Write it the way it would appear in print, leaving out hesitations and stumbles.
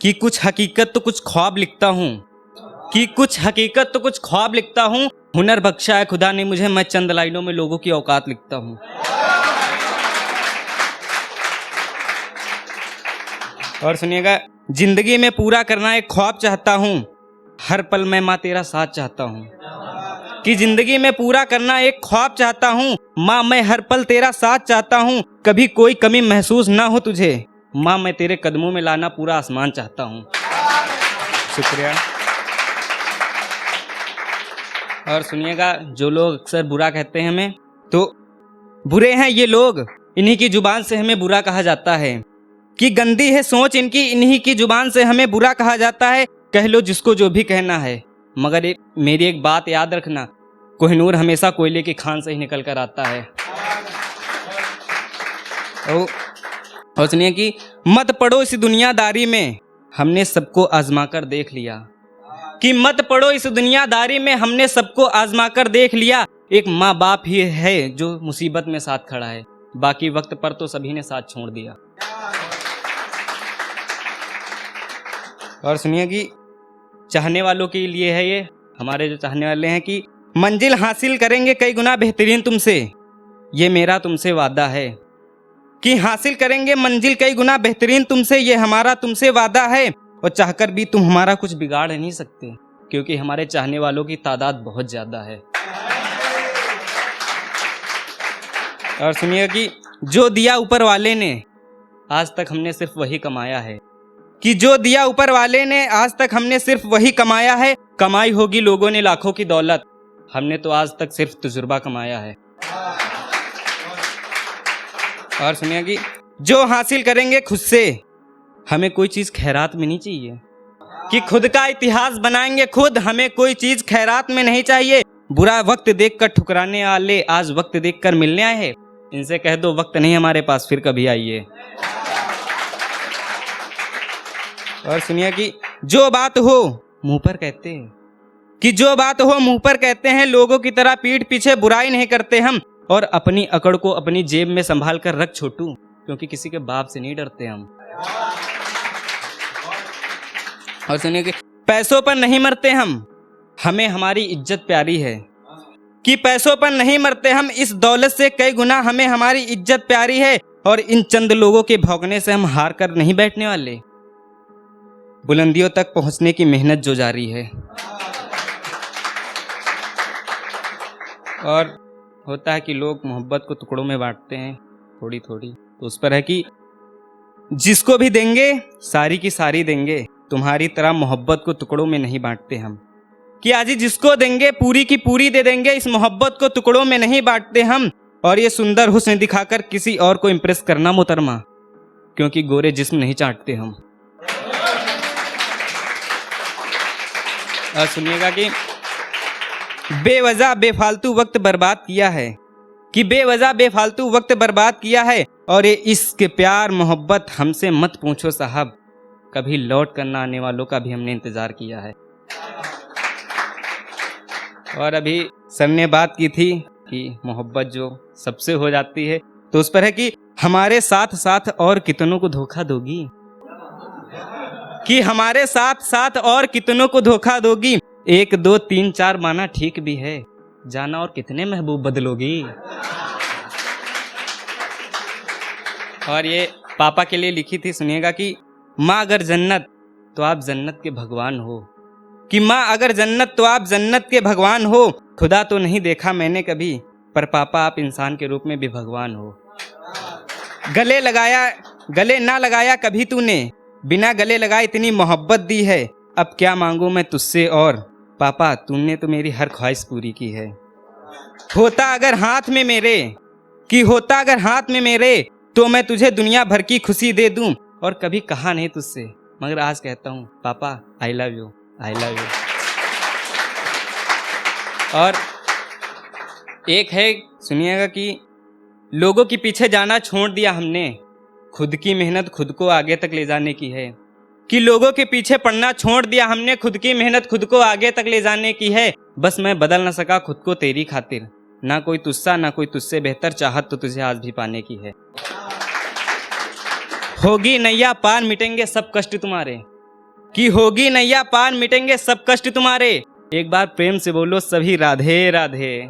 कि कुछ हकीकत तो कुछ ख्वाब लिखता हूँ, कि कुछ हकीकत तो कुछ ख्वाब लिखता हूँ। हुनर बख्शा है खुदा ने मुझे, मैं चंद लाइनों में लोगों की औकात लिखता हूँ। और सुनिएगा, जिंदगी में पूरा करना एक ख्वाब चाहता हूँ, हर पल मैं माँ तेरा साथ चाहता हूँ। कि जिंदगी में पूरा करना एक ख्वाब चाहता हूँ, माँ मैं हर पल तेरा साथ चाहता हूँ। कभी कोई कमी महसूस ना हो तुझे, माँ मैं तेरे कदमों में लाना पूरा आसमान चाहता हूँ। शुक्रिया। और सुनिएगा, जो लोग अक्सर बुरा कहते हैं हमें, तो बुरे हैं ये लोग, इन्हीं की जुबान से हमें बुरा कहा जाता है। कि गंदी है सोच इनकी, इन्हीं की जुबान से हमें बुरा कहा जाता है। कह लो जिसको जो भी कहना है, मगर मेरी एक बात याद रखना, कोहिनूर हमेशा कोयले की खान से ही निकल कर आता है। और सुनिए कि मत पड़ो इस दुनियादारी में, हमने सबको आजमा कर देख लिया। कि मत पड़ो इस दुनियादारी में, हमने सबको आजमा कर देख लिया। एक माँ बाप ही है जो मुसीबत में साथ खड़ा है, बाकी वक्त पर तो सभी ने साथ छोड़ दिया। और सुनिए कि चाहने वालों के लिए है ये, हमारे जो चाहने वाले हैं, कि मंजिल हासिल करेंगे कई गुना बेहतरीन तुमसे, ये मेरा तुमसे वादा है। कि हासिल करेंगे मंजिल कई गुना बेहतरीन तुमसे, ये हमारा तुमसे वादा है। और चाहकर भी तुम हमारा कुछ बिगाड़ नहीं सकते, क्योंकि हमारे चाहने वालों की तादाद बहुत ज्यादा है। और सुनिए कि जो दिया ऊपर वाले ने, आज तक हमने सिर्फ वही कमाया है। कि जो दिया ऊपर वाले ने, आज तक हमने सिर्फ वही कमाया है। कमाई होगी लोगों ने लाखों की दौलत, हमने तो आज तक सिर्फ तजुर्बा कमाया है। और सुनिए कि जो हासिल करेंगे खुद से, हमें कोई चीज खैरात में नहीं चाहिए। कि खुद का इतिहास बनाएंगे खुद, हमें कोई चीज खैरात में नहीं चाहिए। बुरा वक्त देखकर ठुकराने वाले आज वक्त देखकर मिलने आए हैं, इनसे कह दो वक्त नहीं हमारे पास, फिर कभी आइए। और सुनिए कि जो बात हो मुंह पर कहते हैं, कि जो बात हो मुंह पर कहते हैं, लोगों की तरह पीठ पीछे बुराई नहीं करते हम। और अपनी अकड़ को अपनी जेब में संभाल कर रख छोटू, क्योंकि किसी के बाप से नहीं डरते हम। और सुनिए कि पैसों पर नहीं मरते हम, हमें हमारी इज्जत प्यारी है। कि पैसों पर नहीं मरते हम, इस दौलत से कई गुना हमें हमारी इज्जत प्यारी है। और इन चंद लोगों के भौंकने से हम हार कर नहीं बैठने वाले, बुलंदियों तक पहुंचने की मेहनत जो जारी है। और होता है कि लोग मोहब्बत को टुकड़ों में बांटते हैं थोड़ी थोड़ी, तो उस पर है कि जिसको भी देंगे सारी की सारी देंगे, तुम्हारी तरह मोहब्बत को टुकड़ों में नहीं बांटते हम। कि आज ही जिसको देंगे पूरी की पूरी दे देंगे, इस मोहब्बत को टुकड़ों में नहीं बांटते हम। और ये सुंदर हुस्न दिखाकर किसी और को इम्प्रेस करना मोहतरमा, क्योंकि गोरे जिस्म नहीं चाटते हम। और सुनिएगा कि बेवजह बेफालतू वक्त बर्बाद किया है। कि बेवजह बेफालतू वक्त बर्बाद किया है। और ये इश्क प्यार मोहब्बत हमसे मत पूछो साहब, कभी लौट कर ना आने वालों का भी हमने इंतजार किया है। और अभी सर ने बात की थी कि मोहब्बत जो सबसे हो जाती है, तो उस पर है कि हमारे साथ साथ और कितनों को धोखा दोगी। कि हमारे साथ साथ और कितनों को धोखा दोगी, 1 2 3 4 माना ठीक भी है, जाना और कितने महबूब बदलोगी। और ये पापा के लिए लिखी थी, सुनिएगा कि माँ अगर जन्नत तो आप जन्नत के भगवान हो। कि माँ अगर जन्नत तो आप जन्नत के भगवान हो। खुदा तो नहीं देखा मैंने कभी, पर पापा आप इंसान के रूप में भी भगवान हो। गले ना लगाया कभी तूने, बिना गले लगाए इतनी मोहब्बत दी है। अब क्या मांगू मैं तुझसे और, पापा तूने तो मेरी हर ख्वाहिश पूरी की है। होता अगर हाथ में मेरे, कि होता अगर हाथ में मेरे, तो मैं तुझे दुनिया भर की खुशी दे दूं। और कभी कहा नहीं तुझसे, मगर आज कहता हूँ पापा I love you, I love you. और एक है, सुनिएगा कि लोगों के पीछे जाना छोड़ दिया हमने, खुद की मेहनत खुद को आगे तक ले जाने की है। कि लोगों के पीछे पड़ना छोड़ दिया हमने, खुद की मेहनत खुद को आगे तक ले जाने की है। बस मैं बदल ना सका खुद को तेरी खातिर, ना कोई तुझसा ना कोई तुझसे बेहतर, चाहत तो तुझे आज भी पाने की है। होगी नैया पार मिटेंगे सब कष्ट तुम्हारे, कि होगी नैया पार मिटेंगे सब कष्ट तुम्हारे। एक बार प्रेम से बोलो सभी राधे राधे।